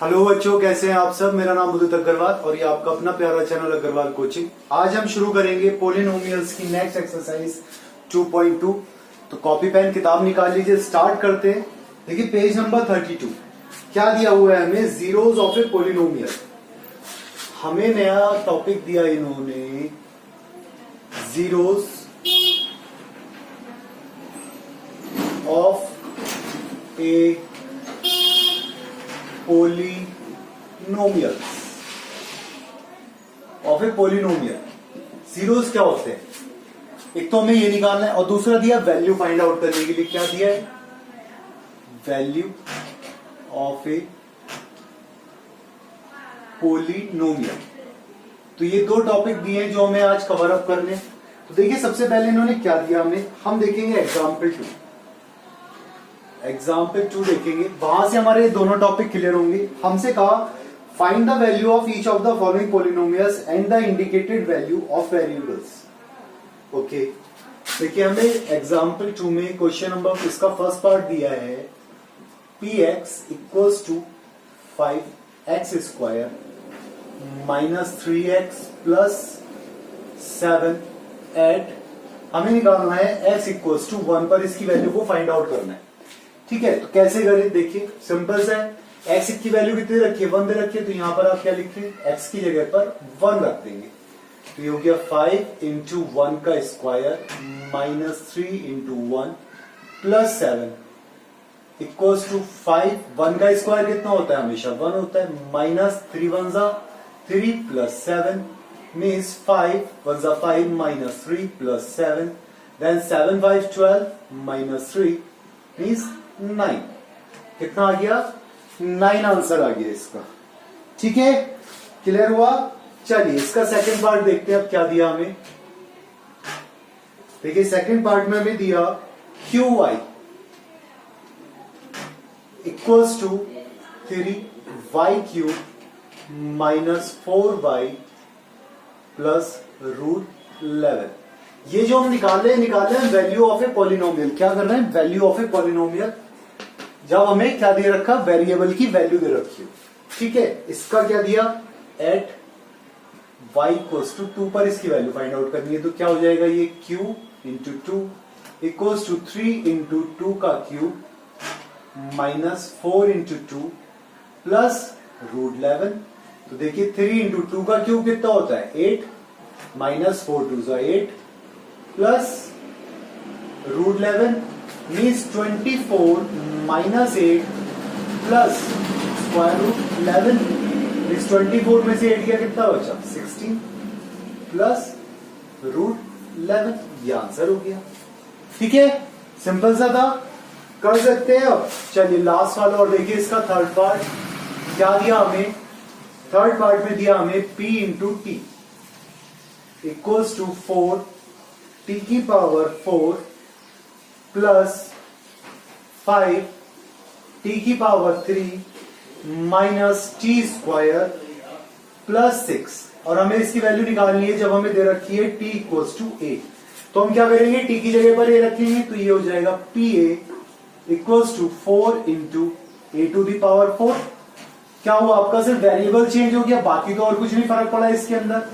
Hello बच्चों, कैसे हैं आप सब। मेरा नाम उदित अग्रवाल और ये आपका अपना प्यारा चैनल अग्रवाल कोचिंग। आज हम शुरू करेंगे पोलिनोमियल्स की नेक्स्ट एक्सरसाइज 2.2। तो कॉपी पेन किताब निकाल लीजिए, स्टार्ट करते हैं। देखिए पेज नंबर 32 क्या दिया हुआ है हमें, जीरोस ऑफ ए पोलिनोमियल। हमें नया टॉपिक दिया इन्होंने, zeros of a polynomial. Of a polynomial zeros क्या होते हैं, एक तो हमें ये निकालना है और दूसरा दिया वैल्यू फाइंड आउट करने के लिए। क्या दिया है, वैल्यू ऑफ ए पोलिनोमियल। तो ये दो टॉपिक दिए हैं जो हमें आज कवर अप करने। तो देखिए सबसे पहले इन्होंने क्या दिया हमें, हम देखेंगे एग्जाम्पल 2। एग्जाम्पल 2 देखेंगे, वहां से हमारे दोनों टॉपिक क्लियर होंगे। हमसे कहा find the value of each of the following polynomials and the indicated value of variables. Okay, देखिए हमें एग्जाम्पल 2 में क्वेश्चन नंबर, इसका फर्स्ट पार्ट दिया है px equals to 5x square minus 3x plus 7 at, हमें निकालना है x इक्वल्स टू 1 पर इसकी वैल्यू को फाइंड आउट करना है। ठीक है, तो कैसे करें, देखिए सिंपल सा है। x की वैल्यू कितनी रखिए, 1 दे रखिए, तो यहां पर आप क्या लिख रहे हैं, x की जगह पर 1 रख देंगे। तो ये हो गया 5 इंटू 1 का square minus 3 into 1 plus 7 equals to 5। 1 का स्क्वायर कितना होता है, हमेशा 1 होता है, माइनस 3 1 जा 3 प्लस 7 मीन्स 5 1 जा 5 minus 3 plus 7, then 7 5 12 minus 3 means 9। कितना आ गया, 9 आंसर आ गया इसका। ठीक है, क्लियर हुआ। चलिए इसका सेकंड पार्ट देखते हैं अब क्या दिया हमें। देखिए सेकंड पार्ट में हमें दिया qy equals to 3y cube minus 4y plus root 11। ये जो हम निकाल रहे हैं वैल्यू ऑफ ए पॉलिनोमियल। क्या कर रहे हैं, वैल्यू ऑफ ए पॉलिनोमियल। जब हमें क्या दे रखा, वेरिएबल की वैल्यू दे रखी है। ठीक है, इसका क्या दिया, एट y इक्वल्स टू 2 पर इसकी वैल्यू फाइंड आउट करनी है। तो क्या हो जाएगा, ये q into 2 equals to 3 into 2 का cube minus 4 into 2 plus root 11। तो देखिए 3 इंटू 2 का क्यूब कितना होता है, 8 माइनस 4 2 जा 8 plus root 11 means 24 minus 8 plus square root 11। इस 24 में से 8 का कितना बचा, 16 प्लस रूट 11। ये आंसर हो गया। ठीक है, सिंपल सा था, कर सकते हैं। अब चलिए लास्ट वाला और देखिए इसका थर्ड पार्ट क्या दिया हमें। थर्ड पार्ट में दिया हमें p into t equals to 4 t की पावर 4 प्लस 5 टी की power 3 minus t square plus 6। और हमें इसकी वैल्यू निकालनी है जब हमें दे रखी है t इक्वल्स टू a। तो हम क्या करेंगे, t की जगह पर a रखेंगे, तो ये हो जाएगा pa equals to 4 into a to the power 4। क्या हुआ, आपका सिर्फ वेरिएबल चेंज हो गया, बाकी तो और कुछ नहीं फर्क पड़ा इसके अंदर,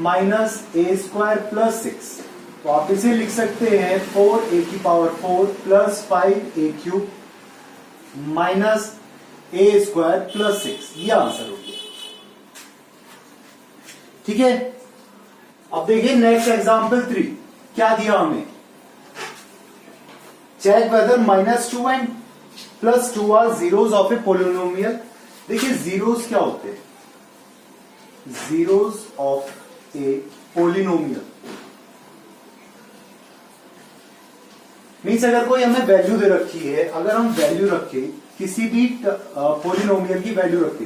माइनस a स्क्वायर प्लस 6। तो आप इसे लिख सकते हैं 4a की power 4 plus 5a cube minus a square plus 6। ये आंसर हो गया। ठीक है, अब देखिए नेक्स्ट एग्जांपल 3 क्या दिया हमें, check whether minus 2 and plus 2 are zeros of a polynomial. देखिए जीरोस क्या होते हैं, zeros of a polynomial means अगर कोई हमें वैल्यू दे रखी है, अगर हम वैल्यू रखे किसी भी पोलिनोमियल की वैल्यू रखे,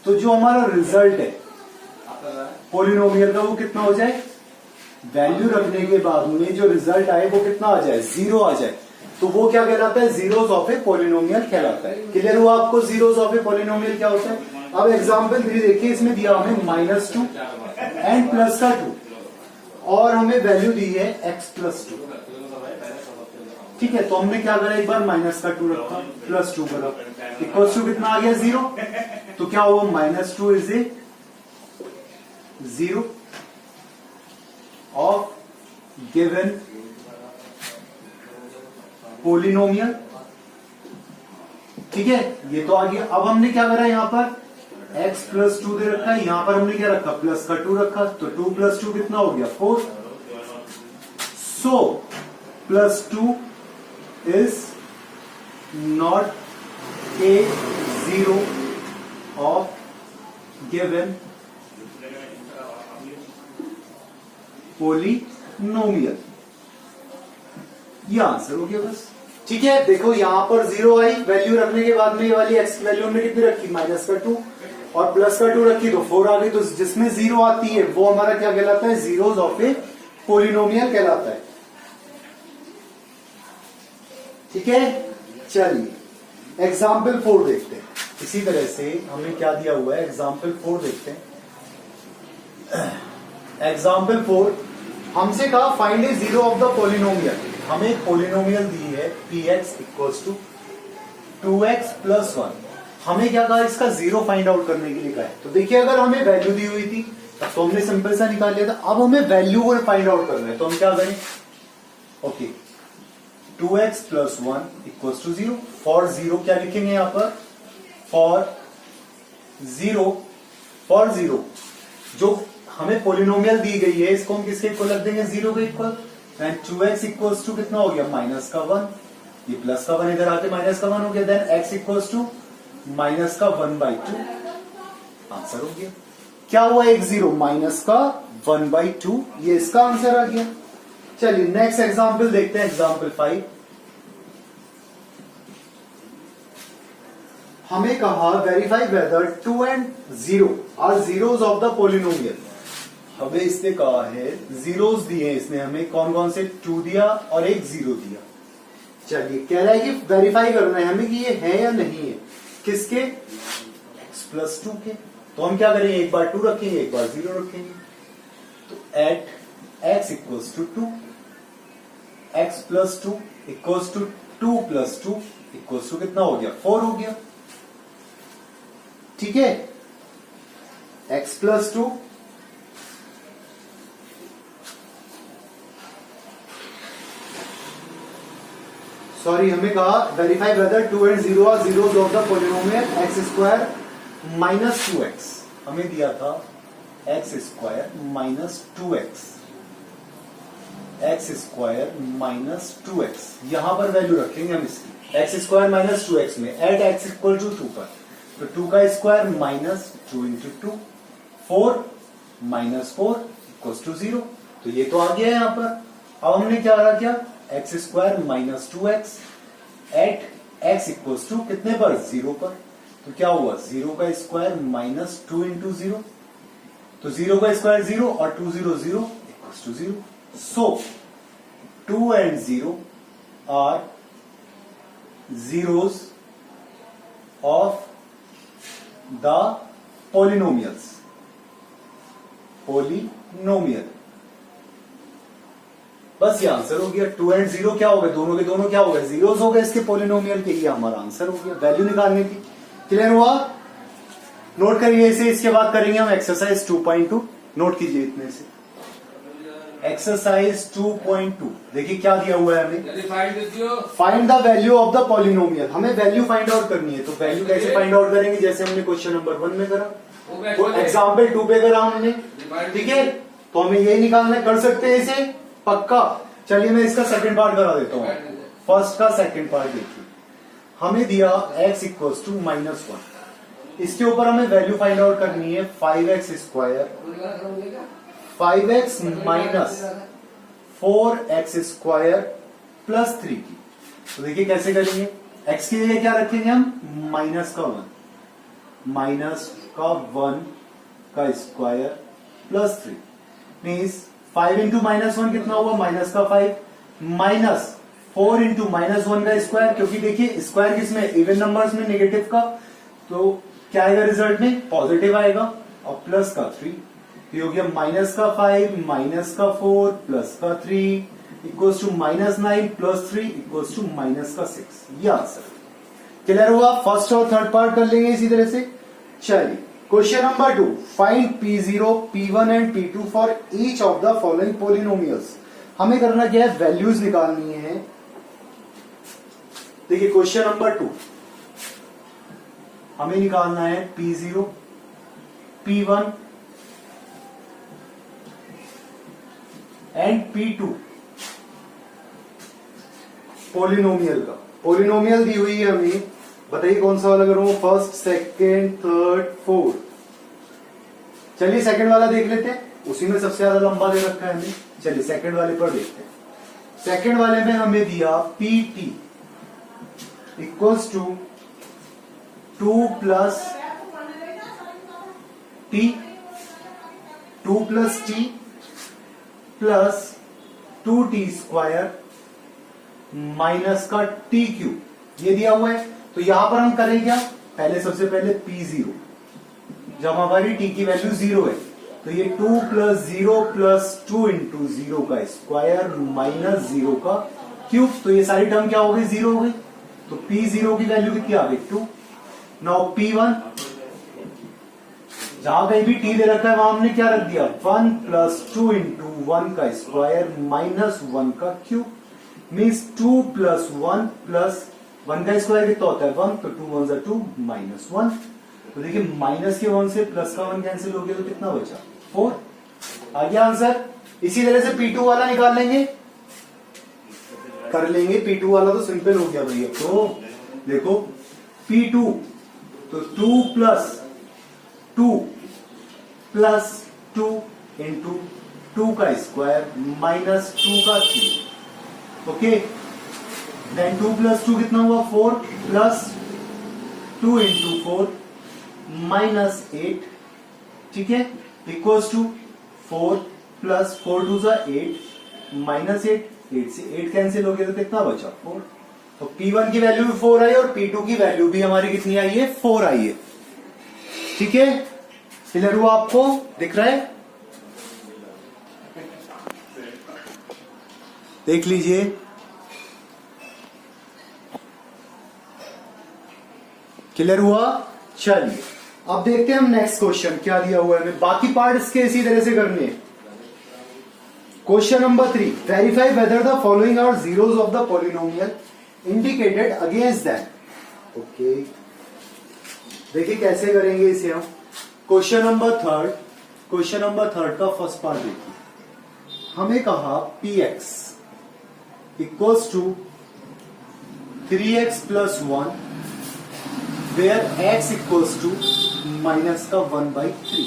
तो जो हमारा रिजल्ट है पोलिनोमियल का वो कितना हो जाए, वैल्यू रखने के बाद में जो रिजल्ट आए वो कितना आ जाए, 0 आ जाए। तो वो क्या कहलाता है, जीरोस ऑफ ए पोलिनोमियल कहलाता है। क्लियर हुआ आपको जीरोस ऑफ ए पोलिनोमियल क्या होता है। अब एग्जांपल 3 देखिए, इसमें दिया हमें -2 एंड प्लस का 2 और हमें वैल्यू दी है x प्लस 2। ठीक है, तो हमने क्या करा, एक बार माइनस का 2 रखा, प्लस 2 करा, इक्वल टू कितना आ गया 0। तो क्या हुआ, -2 is a 0 of given polynomial. ठीक है, ये तो आ गया। अब हमने क्या करा, यहां पर x प्लस 2 दे रखा है, यहां पर हमने क्या रखा, प्लस का 2 रखा, तो 2 प्लस 2 कितना हो गया 4। So plus 2 is not a 0 of given polynomial. ये आंसर हो गया बस। ठीक है, देखो यहां पर 0 आई, वैल्यू रखने के बाद में ये वाली x की वैल्यू हमने कितनी रखी, माइनस का 2 और प्लस का 2 रखी, तो 4 आ गई। तो जिसमें 0 आती है वो हमारा क्या कहलाता है, जीरोस ऑफ ए पोलिनोमियल कहलाता है। ठीक है, चलिए एग्जाम्पल 4 देखते हैं। इसी तरह से हमें क्या दिया हुआ है, एग्जाम्पल 4 देखते हैं। एग्जाम्पल 4 हमसे कहा find A zero of the polynomial. हमें एक पोलिनोमियल दी है px equals to 2x plus 1। हमें क्या कहा, इसका जीरो फाइंड आउट करने के लिए कहा है। तो देखिए अगर हमें वैल्यू दी हुई थी तो हमने सिंपल सा निकाल लिया था। अब हमें वैल्यू को फाइंड आउट करना है, तो हम क्या करें, okay 2x plus 1 equals to 0। For 0 क्या लिखेंगे यहां पर, फॉर 0 जो हमें पोलिनोमियल दी गई है इसको हम किसके इक्वल रख देंगे, 0 के equal. And 2x equals to कितना हो गया, माइनस का 1, ये प्लस का 1 इधर आके माइनस का 1 हो गया। Then x equals to minus का 1/2, आंसर हो गया। क्या हुआ, एक 0 माइनस का 1/2, ये इसका आंसर आ गया। चलिए नेक्स्ट एग्जांपल देखते हैं, एग्जांपल 5। हमें कहा verify whether 2 and 0 are zeros of the polynomial. हमें इसने कहा है, जीरोस दिए इसने हमें, कौन कौन से, 2 दिया और एक 0 दिया। चलिए कह रहा है कि वेरीफाई करना है हमें कि ये है या नहीं है, किसके, x प्लस 2 के। तो हम क्या करेंगे, एक बार 2 रखेंगे, एक बार 0 रखेंगे। तो at x equals to 2, x plus 2 equals to 2 plus 2 equals to कितना हो गया, 4 हो गया। ठीक है, x प्लस 2 सॉरी हमें कहा verify whether 2 and 0 are zeros of the polynomial x square minus 2x। हमें दिया था x square minus 2x, x square minus 2x। यहां पर वैल्यू रखेंगे हम इसकी, x स्क्वायर माइनस 2x में एट x इक्वल टू 2 पर। तो 2 का square minus 2 into 2, 4 minus 4 equals to 0। तो ये तो आ गया है यहां पर। अब हमने क्या रखा, क्या x square minus 2x at x equals to कितने पर, 0 पर। तो क्या हुआ, 0 का स्क्वायर माइनस 2 इंटू 0, तो 0 का स्क्वायर 0 और 2 0 0 equals to 0। So 2 and 0 are zeros of the polynomials. बस ये आंसर हो गया। 2 and 0 क्या हो गए, दोनों के दोनों क्या हो गए, जीरोस हो गए इसके पोलिनोमियल के। ये हमारा आंसर हो गया, वैल्यू निकालने की। क्लियर हुआ, नोट करिए इसे। इसके बाद करेंगे हम एक्सरसाइज 2.2। नोट कीजिए इतने से, एक्सरसाइज 2.2। देखिए क्या दिया हुआ है हमें, find the value of the polynomial. हमें वैल्यू फाइंड आउट करनी है। तो वैल्यू कैसे फाइंड आउट करेंगे, जैसे हमने क्वेश्चन नंबर 1 में करा, वो एग्जाम्पल 2 पे करा हमने। ठीक है, तो हमें यही निकालना, कर सकते हैं इसे पक्का। चलिए मैं इसका सेकंड पार्ट करा देता हूं। फर्स्ट का सेकंड पार्ट देखिए, हमें दिया x इक्वल्स टू माइनस 1। इसके ऊपर हमें वैल्यू फाइंड आउट करनी है 5x square, 5x minus 4x square plus 3 की। तो देखिए कैसे करेंगे, x की जगह क्या रखेंगे हम, माइनस का 1, माइनस का 1 का square plus 3 means 5 into minus 1 कितना हुआ, माइनस का 5, माइनस 4 इंटू माइनस 1 का स्क्वायर। क्योंकि देखिए स्क्वायर किसमें, इवन नंबर्स में, नेगेटिव का, तो क्या आएगा रिजल्ट में, पॉजिटिव आएगा। और प्लस का 3, ये हो गया माइनस का 5 माइनस का 4 प्लस का 3 equals to -9 plus 3 equals to -6। ये आंसर क्लियर हुआ। फर्स्ट और थर्ड पार्ट कर लेंगे इसी तरह से। चलिए question number 2, find P0, P1 and P2 for each of the following polynomials. हमें करना क्या है, वैल्यूज निकालनी है। देखिए क्वेश्चन नंबर 2 हमें निकालना है P0, P1 and P2 polynomial का। पोलिनोमियल दी हुई है हमें, बताइए कौन सा वाला करूं, फर्स्ट, सेकंड, थर्ड, फोर्थ। चलिए सेकंड वाला देख लेते हैं, उसी में सबसे ज्यादा लंबा दे रखा है हमें। चलिए सेकंड वाले पर देखते हैं। सेकंड वाले में हमें दिया PT equals to 2 plus T, 2 plus T plus 2T square minus का T क्यूब, ये दिया हुआ है। तो यहां पर हम करें क्या, पहले सबसे पहले P0, जब हमारी T की वैल्यू 0 है तो ये 2 प्लस 0 प्लस 2 इंटू 0 का स्क्वायर माइनस 0 का क्यूब। तो ये सारी टर्म क्या हो गई, 0 हो गई। तो P0 की वैल्यू कितनी आ गई, 2। नाउ P1, जहां कहीं भी T दे रखा है वहां हमने क्या रख दिया, 1 प्लस 2 इंटू 1 का स्क्वायर माइनस 1 का क्यूब। मीन्स 2 प्लस 1 प्लस 1 का स्क्वायर कितना होता है, 1, तो 2 1 2 माइनस 1। तो देखिए माइनस के 1 से प्लस का 1 कैंसिल हो गया, तो कितना बचा, 4। आ गया आंसर। इसी तरह से P2 वाला निकाल लेंगे, कर लेंगे। P2 वाला तो सिंपल हो गया भैया। तो देखो P2 तो 2 प्लस 2 प्लस 2 इंटू 2 का स्क्वायर माइनस 2 का क्यूब। ओके, देन 2 प्लस 2 कितना हुआ, 4 प्लस 2 इंटू 4 माइनस 8, ठीक है, इक्वल्स टू 4 प्लस 4 2 जा 8 माइनस 8, 8 से 8 कैंसिल हो गया तो कितना बचा, 4। तो P1 की वैल्यू भी 4 आई और P2 की वैल्यू भी हमारी कितनी आई है, 4 आई है। ठीक है, क्लियर हुआ, आपको दिख रहा है, देख लीजिए। क्लियर हुआ। चलिए अब देखते हैं हम नेक्स्ट क्वेश्चन क्या दिया हुआ है हमें। बाकी पार्ट इसके इसी तरह से करने हैं। Question number 3, verify whether the following are zeros of the polynomial indicated against that. Okay, देखिए कैसे करेंगे इसे हम। क्वेश्चन नंबर थर्ड का फर्स्ट पार्ट देखिए। हमें कहा px equals to 3x plus 1 where x equals to minus का 1/3।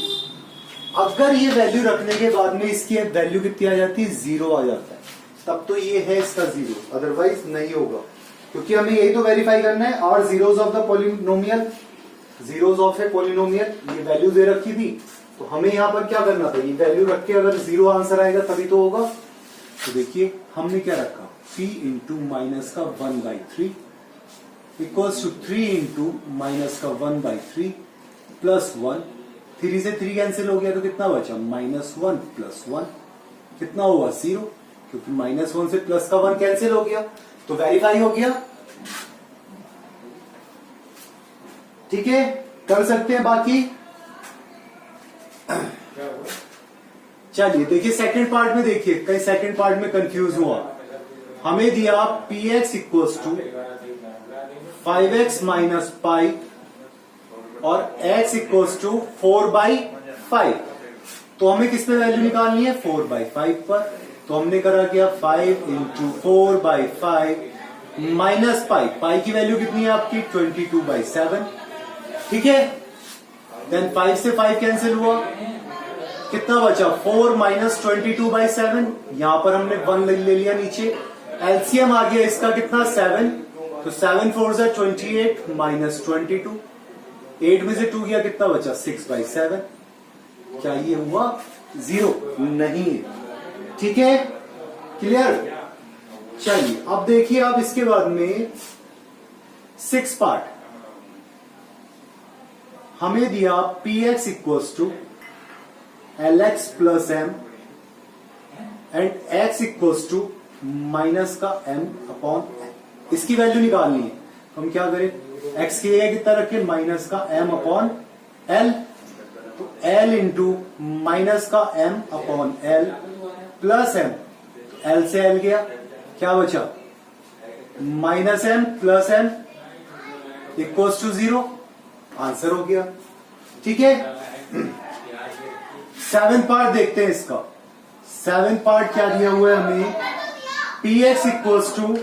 अगर ये वैल्यू रखने के बाद में इसकी वैल्यू कितनी आ जाती है, 0 आ जाता है, तब तो ये है इसका 0, अदरवाइज नहीं होगा। क्योंकि हमें यही तो वेरीफाई करना है, are zeros of the polynomial, zeros of a polynomial, ये वैल्यू दे रखी थी। तो हमें यहां पर क्या करना था, ये वैल्यू रख के अगर 0 आंसर आएगा तभी तो होगा। तो देखिए हमने क्या रखा, p इंटू माइनस का 1/3 इक्वल्स टू 3 इंटू माइनस का 1/3 प्लस 1। 3 से 3 कैंसिल हो गया तो कितना बचा, -1 प्लस 1 कितना हुआ, 0, क्योंकि -1 से प्लस का 1 कैंसिल हो गया, तो वेरीफाई हो गया। ठीक है, कर सकते हैं बाकी। चलिए देखिए सेकंड पार्ट में, देखिए कई सेकंड पार्ट में कंफ्यूज हुआ। हमें दिया px equals to 5x minus pi और x इक्वल्स टू 4/5। तो हमें किस पे वैल्यू निकालनी है, 4/5 पर। तो हमने करा क्या, 5 इंटू 4/5 माइनस पाई, पाई की वैल्यू कितनी है आपकी, 22/7। ठीक है, देन 5 से 5 कैंसिल हुआ, कितना बचा, 4 माइनस 22/7। यहां पर हमने 1 ले लिया नीचे, एलसीएम आ गया इसका कितना, 7। तो 7 4 से 28 माइनस 22, 8 में से 2 गया, कितना बचा, 6/7। क्या ये हुआ 0? नहीं। ठीक है, क्लियर। चलिए अब देखिए आप इसके बाद में 6 पार्ट। हमें दिया px equals to lx plus m and x equals to minus का m अपॉन n। इसकी वैल्यू निकालनी है तो हम क्या करें, x की जगह कितना रखें, माइनस का m अपॉन l, तो l इंटू माइनस का m upon l plus m, l से l गया, क्या बचा minus m plus m equals to 0, answer हो गया। ठीक है, 7th पार्ट देखते हैं इसका। 7th पार्ट क्या दिया हुआ है हमें, px equals to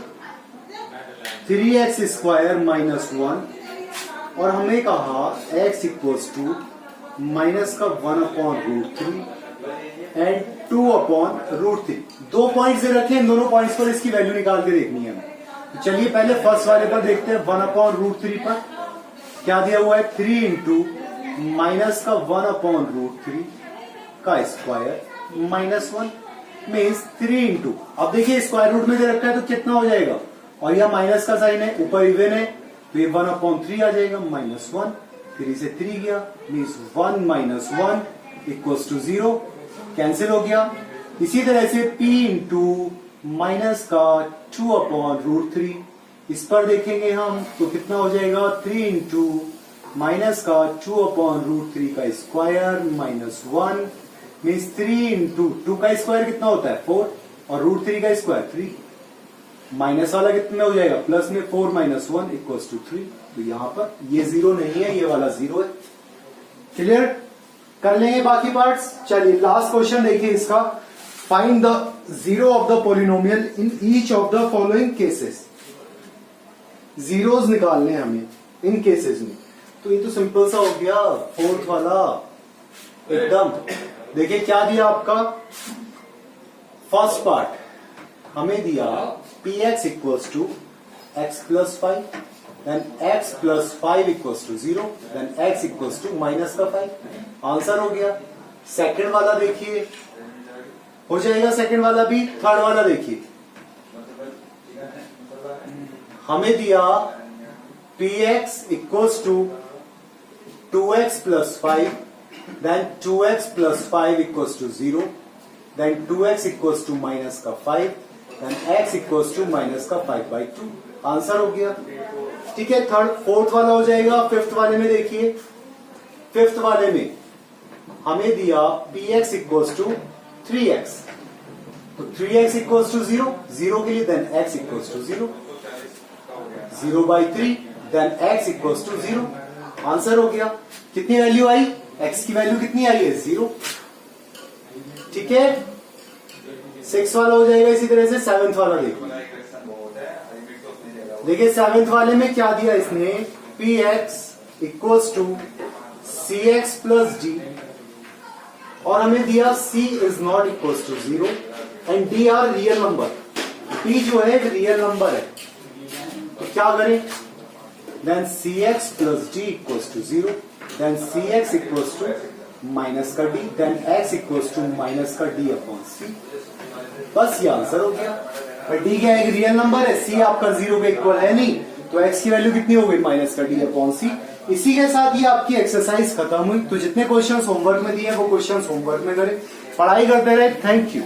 3x square minus 1 और हमें कहा x इक्वल्स टू माइनस का 1 upon root 3 and 2 upon root 3। 2 points दे रखे हैं, इन दोनों पॉइंट्स पर इसकी वैल्यू निकाल के देखनी है हमें। तो चलिए पहले फर्स्ट वाले पर देखते हैं, 1 अपॉन रूट 3 पर क्या दिया हुआ है, 3 इंटू माइनस का 1 अपॉन रूट 3 का स्क्वायर माइनस 1 मीन्स 3 इंटू, अब देखिए स्क्वायर रूट में दे रखा है तो कितना हो जाएगा, और यह माइनस का साइन है, ऊपर इवन है तो ये 1 अपॉन 3 आ जाएगा, माइनस 1, 3 से 3 गया means 1 minus 1 equals to 0, cancel हो गया। इसी तरह से p इंटू माइनस का 2 अपॉन रूट 3, इस पर देखेंगे हम तो कितना हो जाएगा, 3 इंटू माइनस का 2 अपॉन रूट 3 का स्क्वायर माइनस 1 मीन्स 3 इंटू 2 का स्क्वायर कितना होता है 4 और रूट 3 का स्क्वायर 3, माइनस वाला कितना हो जाएगा प्लस में 4 माइनस 1 इक्वल्स टू 3। तो यहां पर ये 0 नहीं है, ये वाला 0 है। क्लियर, कर लेंगे बाकी पार्ट्स। चलिए लास्ट क्वेश्चन देखिए इसका, find the zero of the polynomial in each of the following cases. Zeros निकालने हैं हमें इन केसेस में, तो ये तो सिंपल सा हो गया, 4th वाला एकदम। देखिए क्या दिया आपका, फर्स्ट पार्ट हमें दिया px equals to x plus 5, then x plus 5 equals to 0, then x equals to minus का 5, आंसर हो गया। सेकंड वाला देखिए, हो जाएगा सेकंड वाला भी। थर्ड वाला देखिए, हमें दिया px equals to 2x plus 5, then 2x plus 5 equals to 0, then 2x equals to minus का 5, then x equals to minus का 5/2, आंसर हो गया। ठीक है, फोर्थ वाला हो जाएगा। फिफ्थ वाले में देखिए, फिफ्थ वाले में हमें दिया px equals to 3x, तो 3x equals to 0, 0 के लिए then x equals to 0, 0/3, then x equals to 0, answer हो गया। कितनी वैल्यू आई, x की वैल्यू कितनी आई है 0। ठीक है, 6 वाला हो जाएगा। इसी तरह से 7th वाला देखिए 7th वाले में क्या दिया इसने, px equals to cx plus d और हमें दिया c is not equals to 0 and d are real number. d जो है रियल नंबर है, तो क्या करें, then cx plus d equals to 0, then cx equals to minus का d, then x equals to minus का d अपॉन c। बस ये आंसर हो गया। d क्या एक रियल नंबर है, c आपका 0 के इक्वल है नहीं, तो x की वैल्यू कितनी हो गई माइनस का d अपॉन c। इसी के साथ ये आपकी एक्सरसाइज खत्म हुई। तो जितने क्वेश्चंस होमवर्क में दिए वो क्वेश्चंस होमवर्क में करें, पढ़ाई करते रहे। Thank you.